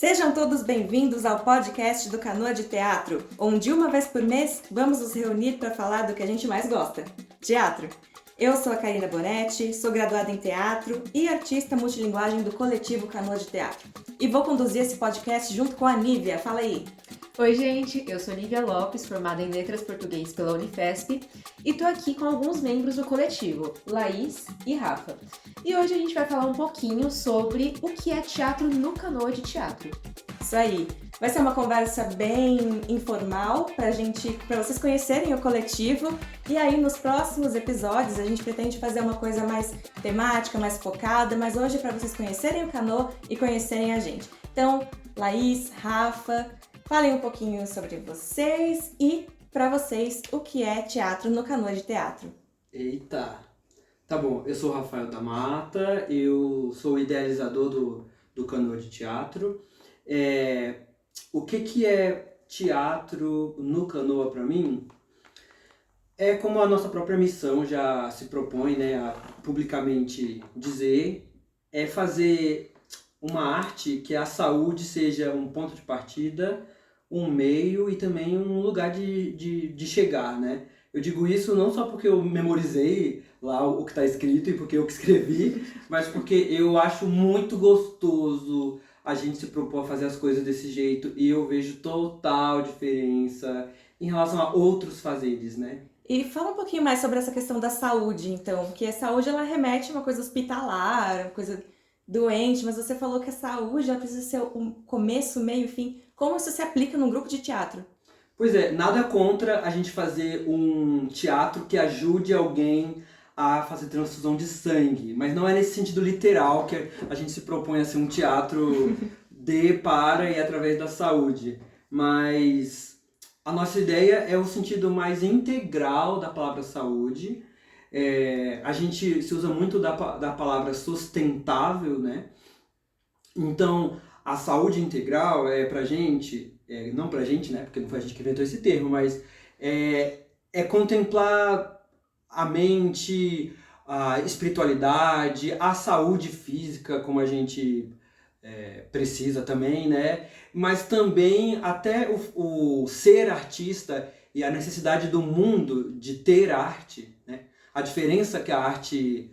Sejam todos bem-vindos ao podcast do Canoa de Teatro, onde uma vez por mês vamos nos reunir para falar do que a gente mais gosta, teatro. Eu sou a Karina Bonetti, sou graduada em teatro e artista multilinguagem do coletivo Canoa de Teatro. E vou conduzir esse podcast junto com a Nívia. Fala aí! Oi, gente! Eu sou Nívia Lopes, formada em Letras Português pela Unifesp, e tô aqui com alguns membros do coletivo, Laís e Rafa. E hoje a gente vai falar um pouquinho sobre o que é teatro no Canoa de Teatro. Isso aí! Vai ser uma conversa bem informal para vocês conhecerem o coletivo. E aí, nos próximos episódios, a gente pretende fazer uma coisa mais temática, mais focada, mas hoje é para vocês conhecerem o Canoa e conhecerem a gente. Então, Laís, Rafa, falem um pouquinho sobre vocês e, para vocês, o que é teatro no Canoa de Teatro. Eita! Tá bom, eu sou o Rafael da Mata, eu sou o idealizador do Canoa de Teatro. O que é teatro no Canoa para mim? É como a nossa própria missão já se propõe, né, a publicamente dizer, é fazer uma arte que a saúde seja um ponto de partida, um meio e também um lugar de chegar, né? Eu digo isso não só porque eu memorizei lá o que está escrito e porque eu que escrevi, mas porque eu acho muito gostoso a gente se propor a fazer as coisas desse jeito e eu vejo total diferença em relação a outros fazeres, né? E fala um pouquinho mais sobre essa questão da saúde, então, porque a saúde ela remete a uma coisa hospitalar, uma coisa doente, mas você falou que a saúde ela precisa ser um começo, meio e fim. Como isso se aplica num grupo de teatro? Pois é, nada contra a gente fazer um teatro que ajude alguém a fazer transfusão de sangue, mas não é nesse sentido literal que a gente se propõe a ser um teatro para e através da saúde, mas a nossa ideia é o sentido mais integral da palavra saúde. A gente se usa muito da palavra sustentável, né? Então, a saúde integral é pra gente, não pra gente, né? Porque não foi a gente que inventou esse termo, mas é contemplar a mente, a espiritualidade, a saúde física, como a gente precisa também, né? Mas também até o ser artista e a necessidade do mundo de ter arte, né? A diferença que a arte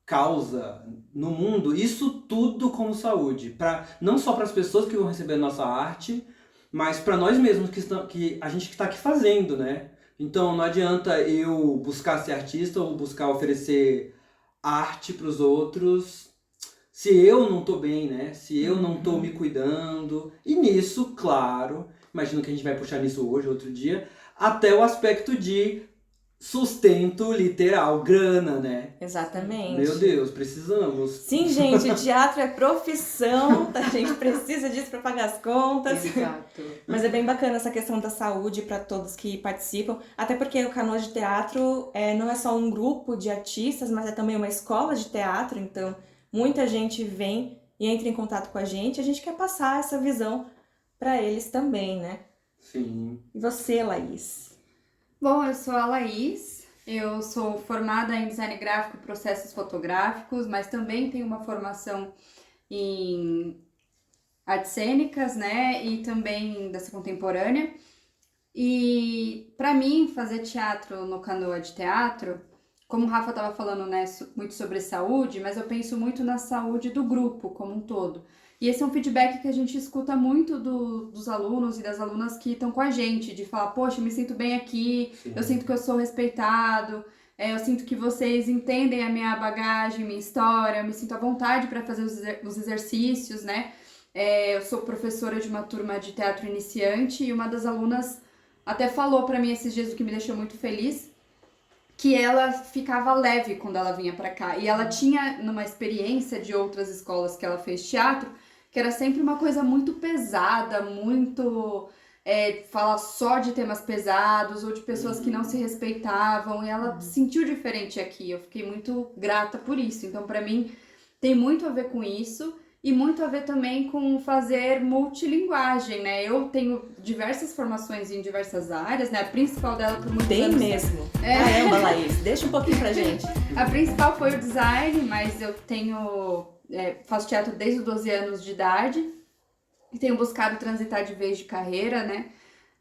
causa no mundo, isso tudo como saúde, não só para as pessoas que vão receber a nossa arte, mas para nós mesmos que a gente está aqui fazendo, né? Então não adianta eu buscar ser artista ou buscar oferecer arte para os outros se eu não estou bem, né? Se eu não estou me cuidando. E nisso, claro, imagino que a gente vai puxar nisso hoje, outro dia, até o aspecto de sustento literal, grana, né? Exatamente. Meu Deus, precisamos. Sim, gente, o teatro é profissão, a gente precisa disso para pagar as contas. Exato. Mas é bem bacana essa questão da saúde para todos que participam, até porque o Canoa de Teatro não é só um grupo de artistas, mas é também uma escola de teatro, então muita gente vem e entra em contato com a gente quer passar essa visão para eles também, né? Sim. E você, Laís? Bom, eu sou a Laís, eu sou formada em design gráfico e processos fotográficos, mas também tenho uma formação em artes cênicas, né, e também dança contemporânea. E para mim, fazer teatro no Canoa de Teatro, como o Rafa estava falando, né, muito sobre saúde, mas eu penso muito na saúde do grupo como um todo. E esse é um feedback que a gente escuta muito dos alunos e das alunas que estão com a gente, de falar, poxa, eu me sinto bem aqui, Sim. Eu sinto que eu sou respeitado, eu sinto que vocês entendem a minha bagagem, minha história, eu me sinto à vontade para fazer os exercícios, né? Eu sou professora de uma turma de teatro iniciante e uma das alunas até falou para mim esses dias, o que me deixou muito feliz, que ela ficava leve quando ela vinha para cá. E ela tinha, numa experiência de outras escolas que ela fez teatro, que era sempre uma coisa muito pesada, muito falar só de temas pesados ou de pessoas que não se respeitavam. E ela sentiu diferente aqui. Eu fiquei muito grata por isso. Então, para mim, tem muito a ver com isso. E muito a ver também com fazer multilinguagem, né? Eu tenho diversas formações em diversas áreas, né? A principal dela por muitos Bem anos... mesmo. Caramba, Laís, deixa um pouquinho pra gente. A principal foi o design, mas eu faço teatro desde os 12 anos de idade. e tenho buscado transitar de vez de carreira, né?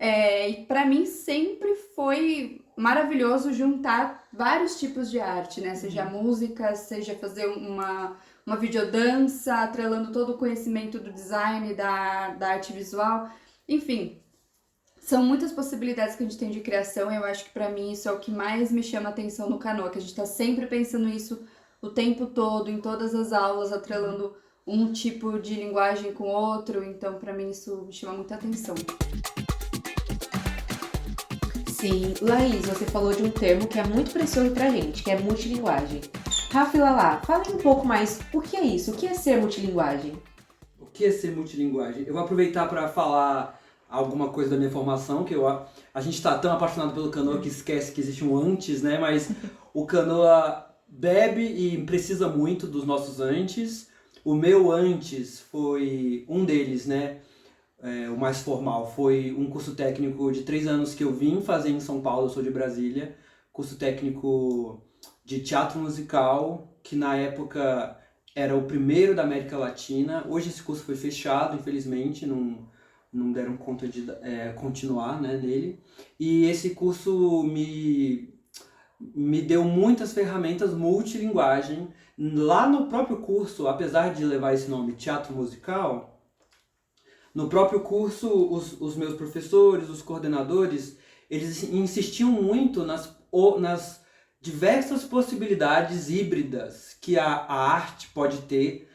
E para mim sempre foi maravilhoso juntar vários tipos de arte, né? Seja música, seja fazer uma videodança, atrelando todo o conhecimento do design, da arte visual. Enfim, são muitas possibilidades que a gente tem de criação e eu acho que para mim isso é o que mais me chama a atenção no Canoa, que a gente tá sempre pensando isso o tempo todo, em todas as aulas, atrelando um tipo de linguagem com outro. Então, para mim, isso me chama muita atenção. Sim, Laís, você falou de um termo que é muito precioso pra gente, que é multilinguagem. Rafa e Lala, falem um pouco mais o que é isso, o que é ser multilinguagem? O que é ser multilinguagem? Eu vou aproveitar para falar alguma coisa da minha formação, que a gente está tão apaixonado pelo Canoa que esquece que existe um antes, né? Mas o Canoa bebe e precisa muito dos nossos antes. O meu antes foi um deles, né? O mais formal, foi um curso técnico de 3 anos que eu vim fazer em São Paulo, eu sou de Brasília, curso técnico de teatro musical, que na época era o primeiro da América Latina. Hoje esse curso foi fechado, infelizmente, não deram conta de continuar, né, nele. E esse curso me deu muitas ferramentas multilinguagem. Lá no próprio curso, apesar de levar esse nome, teatro musical, no próprio curso, os meus professores, os coordenadores, eles insistiam muito nas diversas possibilidades híbridas que a arte pode ter,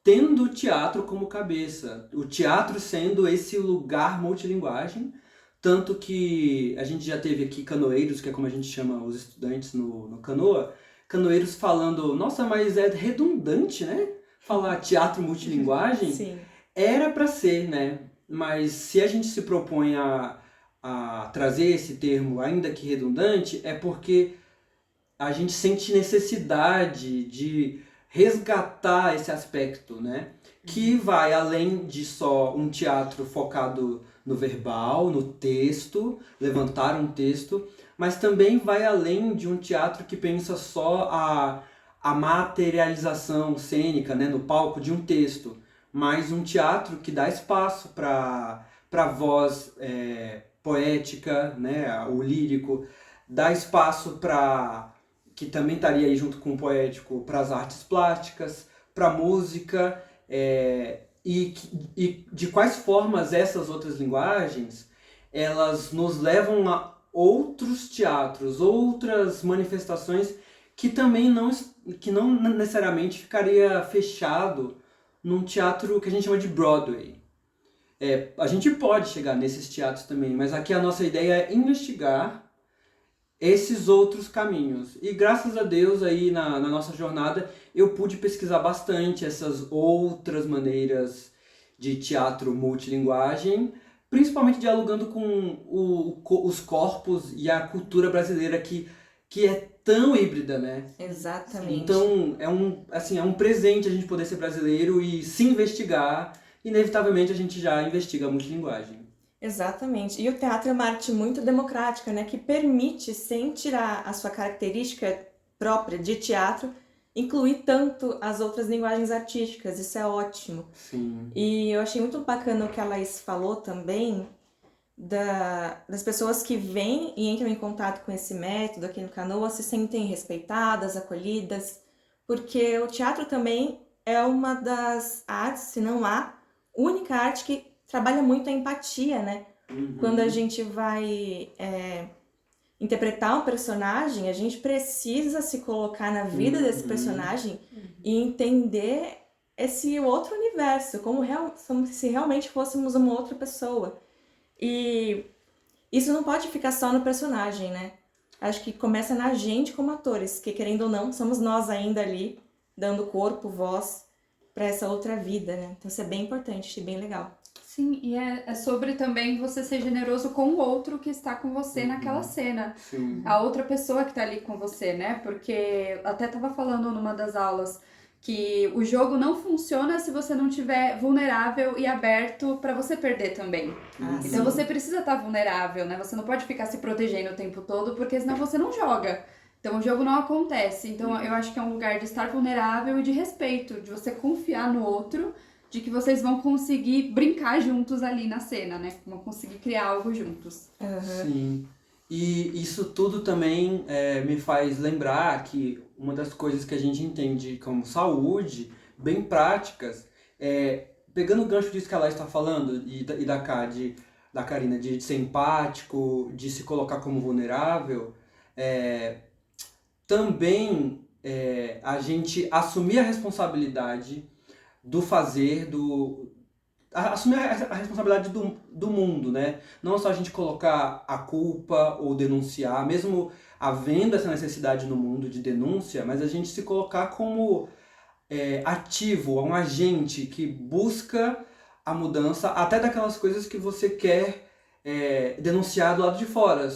tendo o teatro como cabeça. O teatro sendo esse lugar multilinguagem, tanto que a gente já teve aqui canoeiros, que é como a gente chama os estudantes no Canoa, canoeiros falando, nossa, mas é redundante, né? Falar teatro multilinguagem. Sim. Era para ser, né? Mas se a gente se propõe a trazer esse termo, ainda que redundante, é porque a gente sente necessidade de resgatar esse aspecto, né? Que vai além de só um teatro focado no verbal, no texto, levantar um texto, mas também vai além de um teatro que pensa só a materialização cênica, né, no palco de um texto, mas um teatro que dá espaço para a voz poética, né, o lírico, dá espaço para, que também estaria aí junto com o poético, para as artes plásticas, para a música, e de quais formas essas outras linguagens elas nos levam a outros teatros, outras manifestações que também não necessariamente ficaria fechado num teatro que a gente chama de Broadway. A gente pode chegar nesses teatros também, mas aqui a nossa ideia é investigar esses outros caminhos. E graças a Deus aí na nossa jornada eu pude pesquisar bastante essas outras maneiras de teatro multilinguagem, principalmente dialogando com os corpos e a cultura brasileira que é tão híbrida, né? Exatamente. Então é um presente a gente poder ser brasileiro e se investigar. Inevitavelmente a gente já investiga a multilinguagem. Exatamente. E o teatro é uma arte muito democrática, né? Que permite, sem tirar a sua característica própria de teatro, incluir tanto as outras linguagens artísticas. Isso é ótimo. Sim. E eu achei muito bacana o que a Laís falou também, das pessoas que vêm e entram em contato com esse método aqui no Canoa se sentem respeitadas, acolhidas, porque o teatro também é uma das artes, se não a única arte que trabalha muito a empatia, né? Uhum. Quando a gente vai interpretar um personagem, a gente precisa se colocar na vida desse personagem e entender esse outro universo, como se realmente fôssemos uma outra pessoa. E isso não pode ficar só no personagem, né? Acho que começa na gente como atores, que querendo ou não, somos nós ainda ali, dando corpo, voz para essa outra vida, né? Então isso é bem importante, achei bem legal. Sim, e é sobre também você ser generoso com o outro que está com você naquela cena. Sim. A outra pessoa que tá ali com você, né? Porque até tava falando numa das aulas que o jogo não funciona se você não estiver vulnerável e aberto para você perder também. Então você precisa estar vulnerável, né? Você não pode ficar se protegendo o tempo todo, porque senão você não joga. Então o jogo não acontece. Então eu acho que é um lugar de estar vulnerável e de respeito, de você confiar no outro de que vocês vão conseguir brincar juntos ali na cena, né? Vão conseguir criar algo juntos. Sim. E isso tudo também me faz lembrar que uma das coisas que a gente entende como saúde, bem práticas, pegando o gancho disso que ela está falando, e da Karina, de ser empático, de se colocar como vulnerável, também a gente assumir a responsabilidade do fazer, assumir a responsabilidade do mundo, né? Não só a gente colocar a culpa ou denunciar, mesmo havendo essa necessidade no mundo de denúncia, mas a gente se colocar como ativo, um agente que busca a mudança até daquelas coisas que você quer denunciar do lado de fora,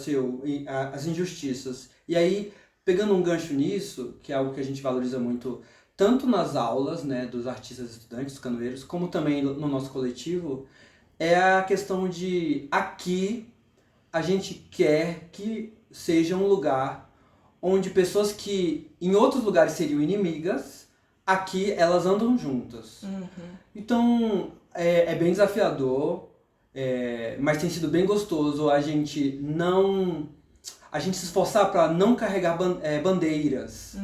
as injustiças. E aí, pegando um gancho nisso, que é algo que a gente valoriza muito, tanto nas aulas, né, dos artistas estudantes, dos canoeiros, como também no nosso coletivo, é a questão de aqui a gente quer que seja um lugar onde pessoas que em outros lugares seriam inimigas, aqui elas andam juntas. Então é bem desafiador, mas tem sido bem gostoso a gente se esforçar para não carregar bandeiras,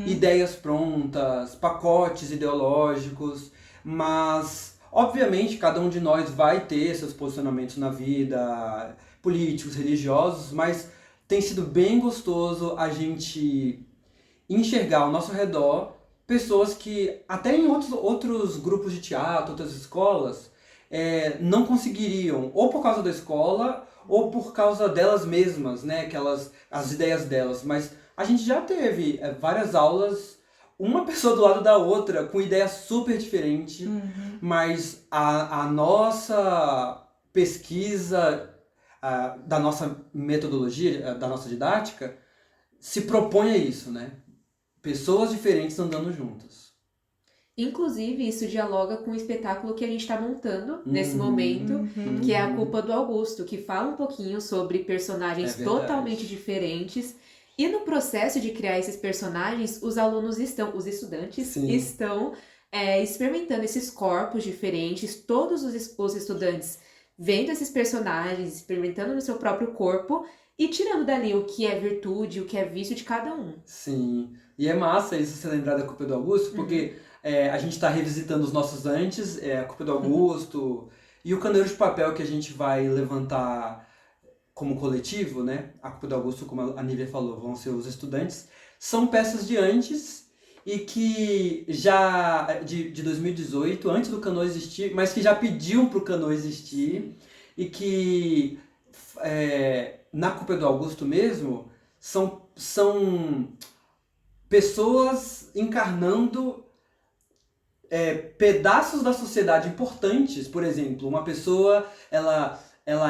ideias prontas, pacotes ideológicos, mas, obviamente, cada um de nós vai ter seus posicionamentos na vida, políticos, religiosos, mas tem sido bem gostoso a gente enxergar ao nosso redor pessoas que, até em outros grupos de teatro, outras escolas, não conseguiriam, ou por causa da escola, ou por causa delas mesmas, né, as ideias delas, mas a gente já teve várias aulas, uma pessoa do lado da outra, com ideias super diferentes, mas a nossa pesquisa, da nossa metodologia, da nossa didática, se propõe a isso, né? Pessoas diferentes andando juntas. Inclusive, isso dialoga com o espetáculo que a gente está montando nesse momento, que é A Culpa do Augusto, que fala um pouquinho sobre personagens totalmente diferentes. E no processo de criar esses personagens, os estudantes estão experimentando esses corpos diferentes, todos os estudantes vendo esses personagens, experimentando no seu próprio corpo e tirando dali o que é virtude, o que é vício de cada um. Sim, e é massa isso você lembrar da Culpa do Augusto, porque a gente está revisitando os nossos antes, a Culpa do Augusto, e o Canoeiro de Papel que a gente vai levantar como coletivo, né? A Culpa do Augusto, como a Nívia falou, vão ser os estudantes, são peças de antes e que já, de 2018, antes do Canoa existir, mas que já pediam para o Canoa existir, e que na Culpa do Augusto mesmo, são pessoas encarnando pedaços da sociedade importantes. Por exemplo, uma pessoa ela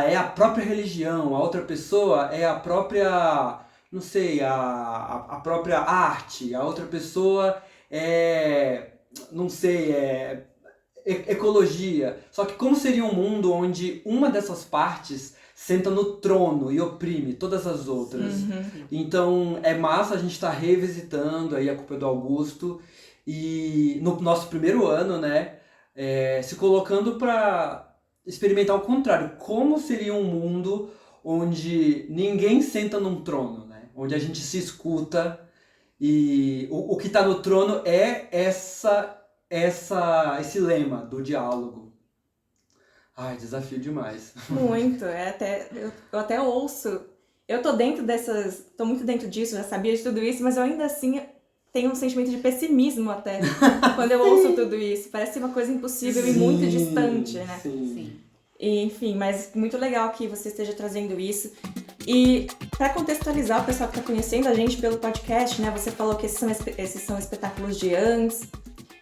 é a própria religião, a outra pessoa é a própria, não sei, a própria arte, a outra pessoa não sei, ecologia. Só que como seria um mundo onde uma dessas partes senta no trono e oprime todas as outras? Então é massa a gente estar revisitando aí a Culpa do Augusto e no nosso primeiro ano, né, se colocando para experimentar o contrário. Como seria um mundo onde ninguém senta num trono, né? Onde a gente se escuta e o que está no trono é esse lema do diálogo. Ai, desafio demais. Muito, eu até ouço. Eu tô muito dentro disso, já sabia de tudo isso, mas eu ainda assim tenho um sentimento de pessimismo até quando eu ouço tudo isso. Parece uma coisa impossível e muito distante, né? Sim. E, enfim, mas muito legal que você esteja trazendo isso. E para contextualizar o pessoal que está conhecendo a gente pelo podcast, né? Você falou que esses são espetáculos de antes.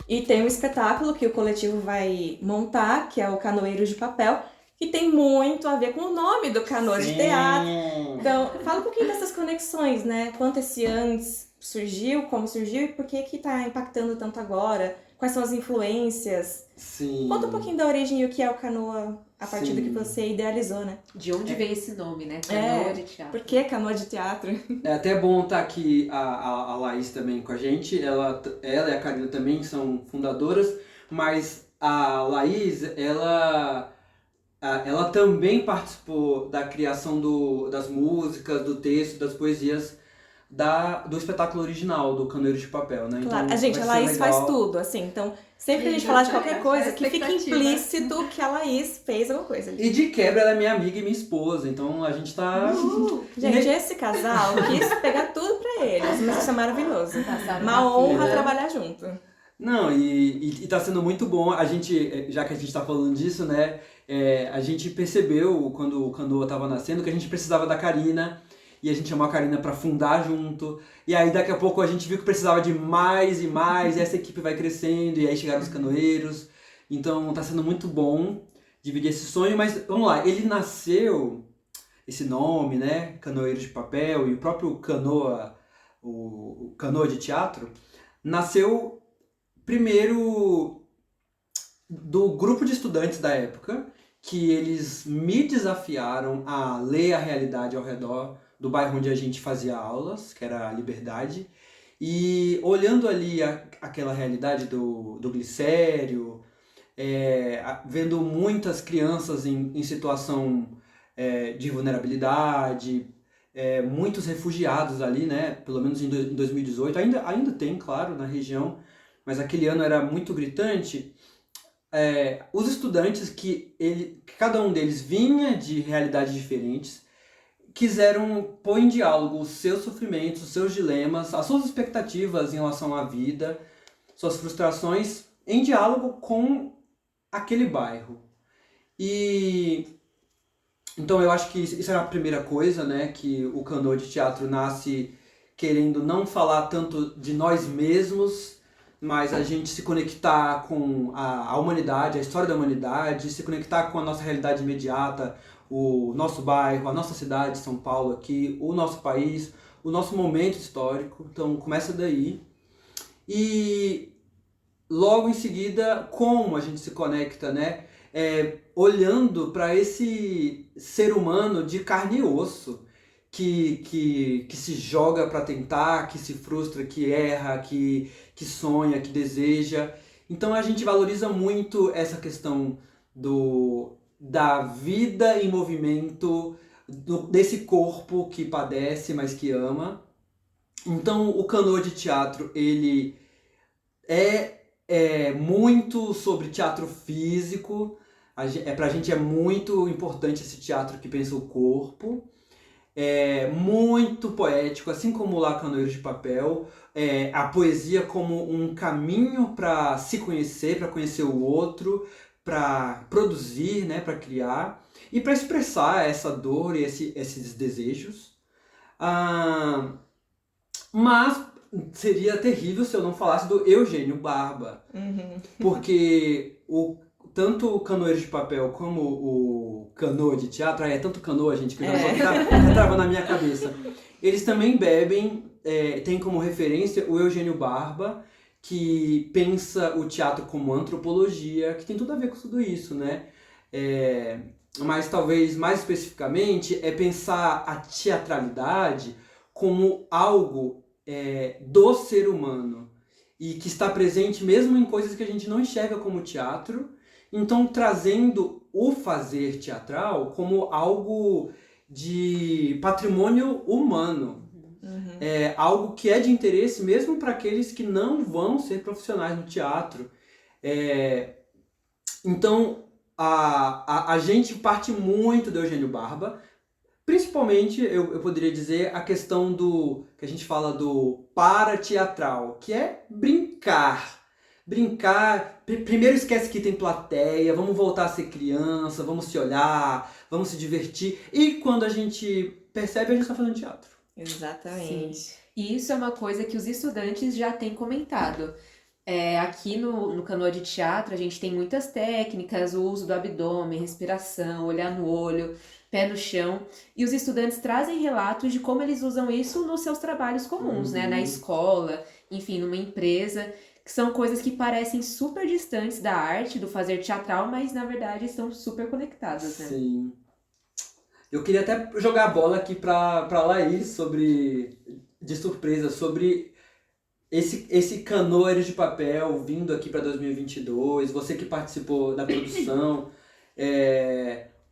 E tem um espetáculo que o coletivo vai montar, que é o Canoeiro de Papel, que tem muito a ver com o nome do Canoa de Teatro. Então, fala um pouquinho dessas conexões, né? Quanto esse antes surgiu, como surgiu e por que está impactando tanto agora? Quais são as influências? Sim. Conta um pouquinho da origem e o que é o Canoa a partir do que você idealizou, né? De onde veio esse nome, né? Canoa de Teatro. Por que Canoa de Teatro? É até bom estar aqui a Laís também com a gente. Ela e a Karina também são fundadoras, mas a Laís, ela também participou da criação das músicas, do texto, das poesias do espetáculo original, do Canoeiro de Papel, né? Claro, Então, a gente, a vai ser Laís legal. faz tudo, assim, então sempre que a gente Sim, falar de é, qualquer coisa, que fique expectativa. implícito que a Laís fez alguma coisa ali. E de quebra, ela é minha amiga e minha esposa, então a gente tá... Gente, esse casal quis pegar tudo pra eles, mas isso é maravilhoso. Passaram Uma na honra fila. trabalhar junto. Não, e tá sendo muito bom. A gente, já que a gente tá falando disso, né? A gente percebeu, quando o Canoa tava nascendo, que a gente precisava da Karina. E a gente chamou a Karina pra fundar junto. E aí daqui a pouco a gente viu que precisava de mais e mais. E essa equipe vai crescendo. E aí chegaram os canoeiros. Então tá sendo muito bom dividir esse sonho. Mas vamos lá, ele nasceu, esse nome, né? Canoeiro de Papel. E o próprio Canoa, o Canoa de Teatro, nasceu primeiro do grupo de estudantes da época, que eles me desafiaram a ler a realidade ao redor do bairro onde a gente fazia aulas, que era a Liberdade, e olhando ali aquela realidade do Glicério, vendo muitas crianças em situação de vulnerabilidade, muitos refugiados ali, né? Pelo menos em 2018, ainda tem, claro, na região, mas aquele ano era muito gritante. Os estudantes que cada um deles vinha de realidades diferentes, quiseram pôr em diálogo os seus sofrimentos, os seus dilemas, as suas expectativas em relação à vida, suas frustrações, em diálogo com aquele bairro. E então eu acho que isso é a primeira coisa, né? Que o Canoa de Teatro nasce querendo não falar tanto de nós mesmos, mas a gente se conectar com a humanidade, a história da humanidade, se conectar com a nossa realidade imediata, o nosso bairro, a nossa cidade, São Paulo aqui, o nosso país, o nosso momento histórico. Então começa daí. E logo em seguida, como a gente se conecta, né? Olhando para esse ser humano de carne e osso, que se joga para tentar, que se frustra, que erra, que sonha, que deseja. Então a gente valoriza muito essa questão da vida em movimento, desse corpo que padece, mas que ama. Então o Canoa de Teatro, ele é muito sobre teatro físico. Pra gente é muito importante esse teatro que pensa o corpo. É muito poético, assim como lá Canoeiro de Papel. A poesia como um caminho para se conhecer, para conhecer o outro, para produzir, né, para criar e para expressar essa dor e esses desejos. Mas seria terrível se eu não falasse do Eugênio Barba, porque tanto o Canoeiro de Papel como o Canoa de Teatro, tanto Canoa, gente, que já trava na minha cabeça, eles também bebem, tem como referência o Eugênio Barba, que pensa o teatro como antropologia, que tem tudo a ver com tudo isso, né? Mas talvez mais especificamente é pensar a teatralidade como algo do ser humano e que está presente mesmo em coisas que a gente não enxerga como teatro, então trazendo o fazer teatral como algo de patrimônio humano. Algo que é de interesse mesmo para aqueles que não vão ser profissionais no teatro. Então a gente parte muito do Eugênio Barba, principalmente eu poderia dizer a questão que a gente fala do parateatral, que é brincar. Primeiro esquece que tem plateia, vamos voltar a ser criança, vamos se olhar, vamos se divertir. E quando a gente percebe, a gente está fazendo teatro. Exatamente. Sim. E isso é uma coisa que os estudantes já têm comentado. Aqui no Canoa de Teatro, a gente tem muitas técnicas, o uso do abdômen, respiração, olhar no olho, pé no chão. E os estudantes trazem relatos de como eles usam isso nos seus trabalhos comuns, né? Na escola, enfim, numa empresa, que são coisas que parecem super distantes da arte, do fazer teatral, mas na verdade estão super conectadas, né? Sim. Eu queria até jogar a bola aqui pra Laís de surpresa, sobre esse Canoeiros de Papel vindo aqui para 2022, você que participou da produção,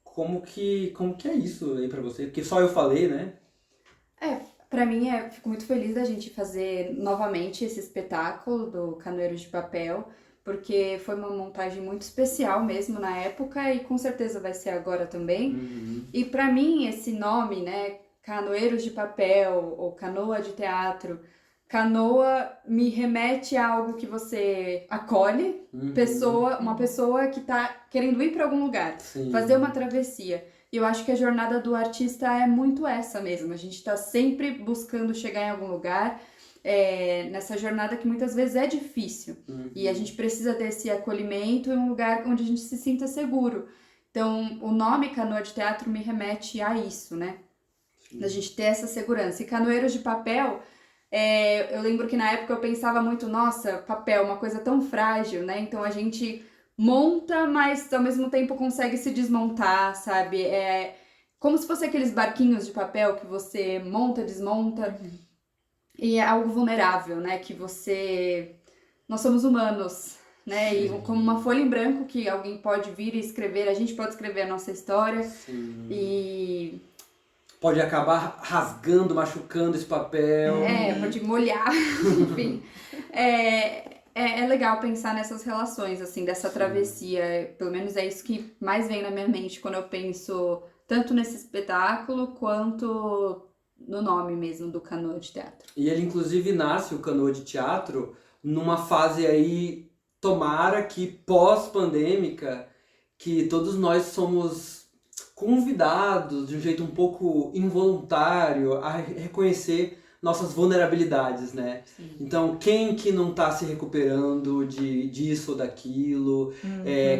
como que é isso aí para você? Porque só eu falei, né? Pra mim, fico muito feliz da gente fazer novamente esse espetáculo do Canoeiros de Papel, porque foi uma montagem muito especial mesmo na época e com certeza vai ser agora também. Uhum. E pra mim, esse nome, né, Canoeiros de Papel ou Canoa de Teatro, canoa me remete a algo que você acolhe, Uhum. uma pessoa que tá querendo ir pra algum lugar, Sim. fazer uma travessia. E eu acho que a jornada do artista é muito essa mesmo. A gente tá sempre buscando chegar em algum lugar, nessa jornada que muitas vezes é difícil. Uhum. E a gente precisa desse acolhimento em um lugar onde a gente se sinta seguro. Então, o nome Canoa de Teatro me remete a isso, né? Sim. Da gente ter essa segurança. E Canoeiros de Papel, eu lembro que na época eu pensava muito, nossa, papel, uma coisa tão frágil, né? Então a gente monta, mas ao mesmo tempo consegue se desmontar, sabe? É como se fosse aqueles barquinhos de papel que você monta, desmonta, e é algo vulnerável, né? Nós somos humanos, né? E Sim. como uma folha em branco que alguém pode vir e escrever, a gente pode escrever a nossa história. Sim. E Pode acabar rasgando, machucando esse papel. pode molhar, enfim. É legal pensar nessas relações, assim, dessa Sim. travessia. Pelo menos é isso que mais vem na minha mente quando eu penso tanto nesse espetáculo quanto no nome mesmo do Canoa de Teatro. E ele, inclusive, nasce, o Canoa de Teatro, numa fase aí, tomara que pós-pandêmica, que todos nós somos convidados, de um jeito um pouco involuntário, a reconhecer nossas vulnerabilidades, né? Sim. Então, quem que não está se recuperando disso ou daquilo,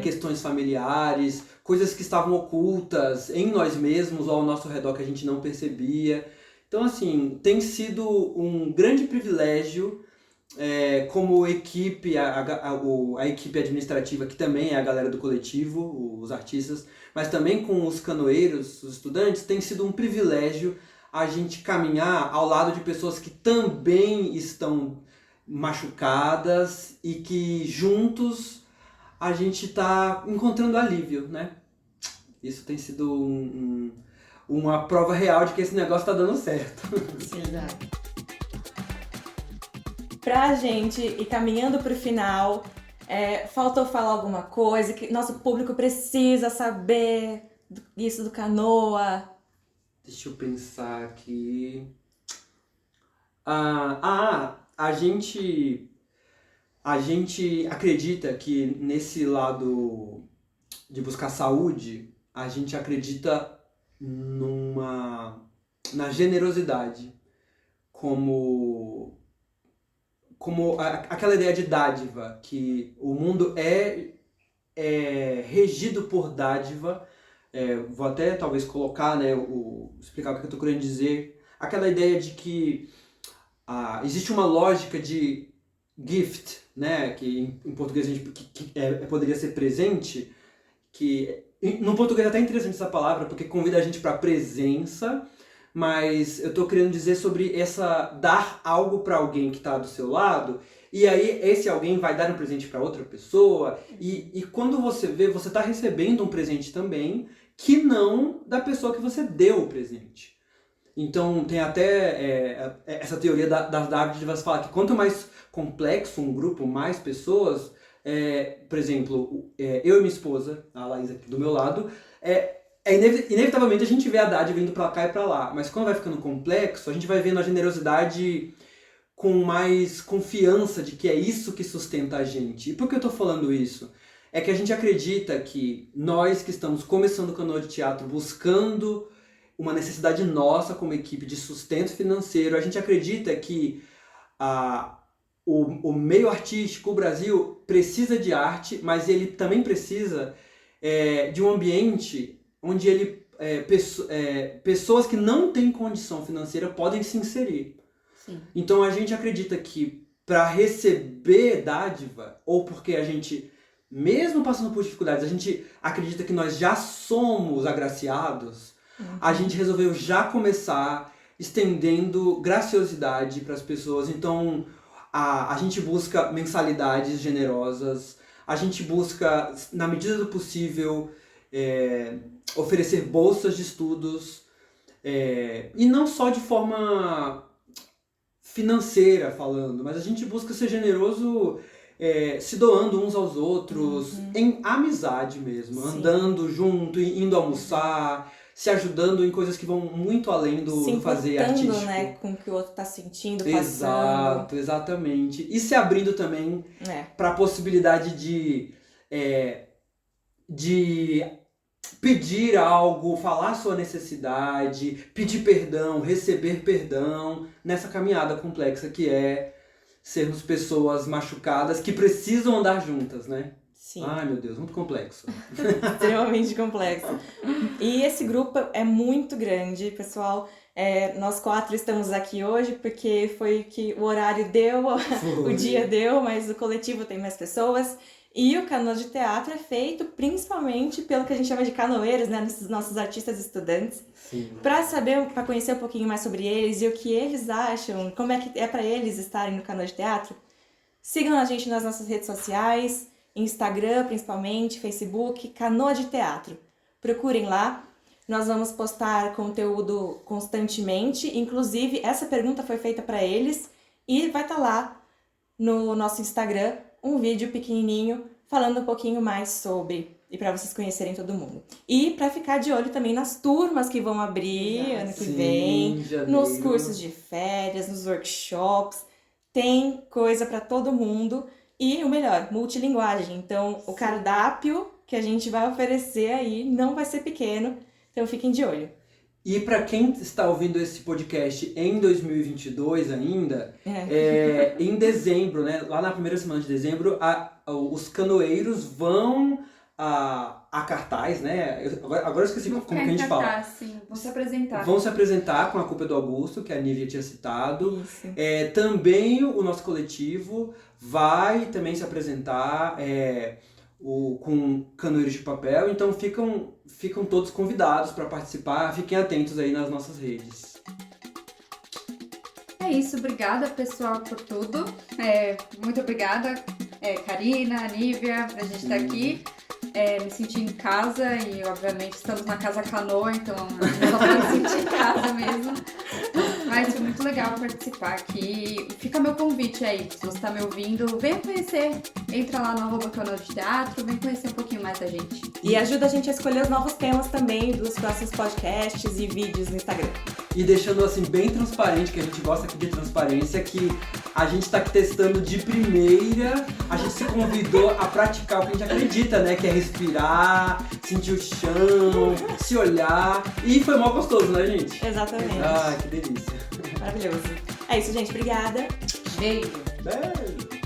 questões familiares, coisas que estavam ocultas em nós mesmos ou ao nosso redor que a gente não percebia. Então, assim, tem sido um grande privilégio, como equipe, a equipe administrativa, que também é a galera do coletivo, os artistas, mas também com os canoeiros, os estudantes, tem sido um privilégio a gente caminhar ao lado de pessoas que também estão machucadas e que juntos a gente está encontrando alívio, né? Isso tem sido uma prova real de que esse negócio tá dando certo. Sim, exato. Pra gente ir caminhando pro final, faltou falar alguma coisa que nosso público precisa saber isso do Canoa? Deixa eu pensar aqui. A gente acredita que nesse lado de buscar saúde, a gente acredita na generosidade, como aquela ideia de dádiva, que o mundo é regido por dádiva. Vou até talvez colocar, né, explicar o que eu estou querendo dizer. Aquela ideia de que existe uma lógica de gift, né, que em português a gente poderia ser presente, que no português é até interessante essa palavra, porque convida a gente para a presença, mas eu estou querendo dizer sobre dar algo para alguém que está do seu lado, e aí esse alguém vai dar um presente para outra pessoa, e quando você vê, você está recebendo um presente também, que não da pessoa que você deu o presente. Então tem até essa teoria das dádivas, fala que quanto mais complexo um grupo, mais pessoas, por exemplo, eu e minha esposa, a Laís aqui do meu lado, inevitavelmente a gente vê a dádiva indo pra cá e pra lá, mas quando vai ficando complexo, a gente vai vendo a generosidade com mais confiança de que é isso que sustenta a gente. E por que eu tô falando isso? É que a gente acredita que nós que estamos começando o Canoa de Teatro, buscando uma necessidade nossa como equipe de sustento financeiro, a gente acredita que o meio artístico, o Brasil, precisa de arte, mas ele também precisa de um ambiente onde pessoas que não têm condição financeira podem se inserir. Sim. Então a gente acredita que para receber dádiva, ou porque a gente, mesmo passando por dificuldades, a gente acredita que nós já somos agraciados, a gente resolveu já começar estendendo graciosidade para as pessoas. Então A gente busca mensalidades generosas, a gente busca, na medida do possível, oferecer bolsas de estudos, e não só de forma financeira falando, mas a gente busca ser generoso se doando uns aos outros, em amizade mesmo, Sim. andando junto, indo almoçar, se ajudando em coisas que vão muito além do fazer artístico. Né, com o que o outro tá sentindo, passando. Exato, exatamente. E se abrindo também para a possibilidade de pedir algo, falar sua necessidade, pedir perdão, receber perdão, nessa caminhada complexa que é sermos pessoas machucadas que precisam andar juntas, né? Sim. Ai, meu Deus, muito complexo. Extremamente complexo. E esse grupo é muito grande, pessoal. Nós 4 estamos aqui hoje porque foi que o horário deu, o dia deu, mas o coletivo tem mais pessoas. E o Canoa de Teatro é feito principalmente pelo que a gente chama de canoeiros, né? Nossos artistas estudantes. Para conhecer um pouquinho mais sobre eles e o que eles acham, como é que é para eles estarem no Canoa de Teatro. Sigam a gente nas nossas redes sociais, Instagram principalmente, Facebook, Canoa de Teatro. Procurem lá, nós vamos postar conteúdo constantemente, inclusive essa pergunta foi feita para eles e vai estar lá no nosso Instagram um vídeo pequenininho falando um pouquinho mais sobre, e para vocês conhecerem todo mundo. E para ficar de olho também nas turmas que vão abrir ano que vem, nos cursos de férias, nos workshops, tem coisa para todo mundo. E o melhor, multilinguagem. Então, o cardápio que a gente vai oferecer aí não vai ser pequeno. Então, fiquem de olho. E para quem está ouvindo esse podcast em 2022 ainda, em dezembro, né, lá na primeira semana de dezembro, os canoeiros vão a cartaz, né? Agora eu esqueci como que a gente fala. Sim, vão se apresentar. Vão se apresentar com A Culpa é do Augusto, que a Nívia tinha citado. Isso. Também o nosso coletivo vai também se apresentar com canoeiros de papel. Então ficam todos convidados para participar. Fiquem atentos aí nas nossas redes. É isso, obrigada pessoal por tudo. Muito obrigada, Karina, Nívia, a gente estar aqui. Me senti em casa e obviamente estamos na Casa Canoa, então só pra me sentir em casa mesmo. Mas foi muito legal participar aqui. Fica meu convite aí, se você está me ouvindo, venha conhecer. Entra lá no @Canoa de Teatro, vem conhecer um pouquinho mais da gente. E ajuda a gente a escolher os novos temas também dos próximos podcasts e vídeos no Instagram. E deixando assim bem transparente, que a gente gosta aqui de transparência, que a gente está aqui testando de primeira, a gente se convidou a praticar o que a gente acredita, né? Que é respirar, sentir o chão, se olhar. E foi mó gostoso, né, gente? Exatamente. Ah, que delícia. Maravilhoso. É isso, gente. Obrigada. Beijo. Beijo.